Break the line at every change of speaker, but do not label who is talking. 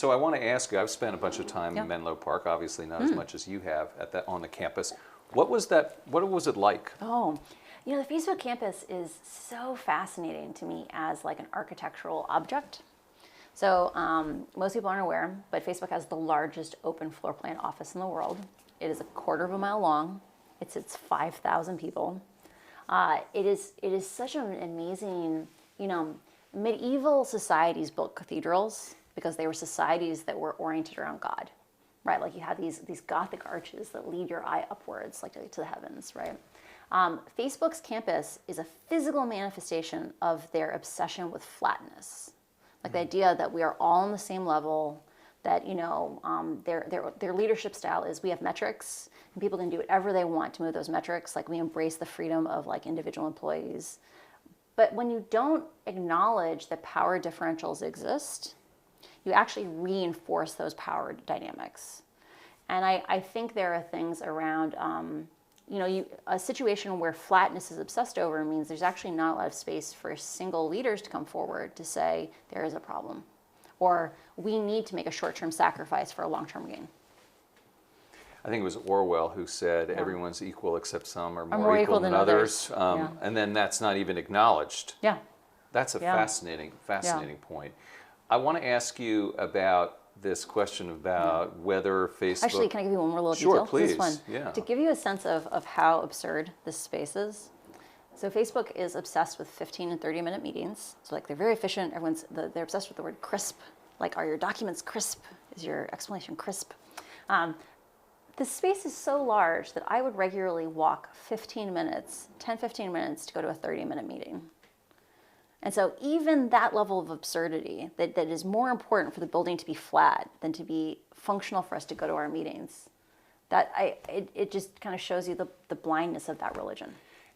So I want to ask you, I've spent a bunch of time
Yeah.
in Menlo Park, obviously not as much as you have on the campus. What was it like?
Oh, the Facebook campus is so fascinating to me as like an architectural object. So most people aren't aware, but Facebook has the largest open floor plan office in the world. It is a quarter of a mile long. It sits 5,000 people. It is such an amazing, medieval societies built cathedrals because they were societies that were oriented around God, right? Like you have these Gothic arches that lead your eye upwards, like to the heavens, right? Facebook's campus is a physical manifestation of their obsession with flatness, like the idea that we are all on the same level. That their leadership style is we have metrics and people can do whatever they want to move those metrics. Like we embrace the freedom of like individual employees. But when you don't acknowledge that power differentials exist, you actually reinforce those power dynamics. And I think there are things around, a situation where flatness is obsessed over means there's actually not a lot of space for single leaders to come forward to say there is a problem, or we need to make a short-term sacrifice for a long-term gain.
I think it was Orwell who said everyone's equal except some are more
more
equal than others.
Yeah.
And then that's not even acknowledged.
Yeah.
That's a fascinating point. I want to ask you about this question about whether Facebook...
Actually, can I give you one more little
Sure,
detail?
please.
This is fun.
Yeah.
To give you a sense of how absurd this space is. So Facebook is obsessed with 15 and 30-minute meetings. So like they're very efficient. They're obsessed with the word crisp. Like, are your documents crisp? Is your explanation crisp? The space is so large that I would regularly walk 15 minutes to go to a 30-minute meeting. And so even that level of absurdity that is more important for the building to be flat than to be functional for us to go to our meetings, it just kind of shows you the blindness of that religion.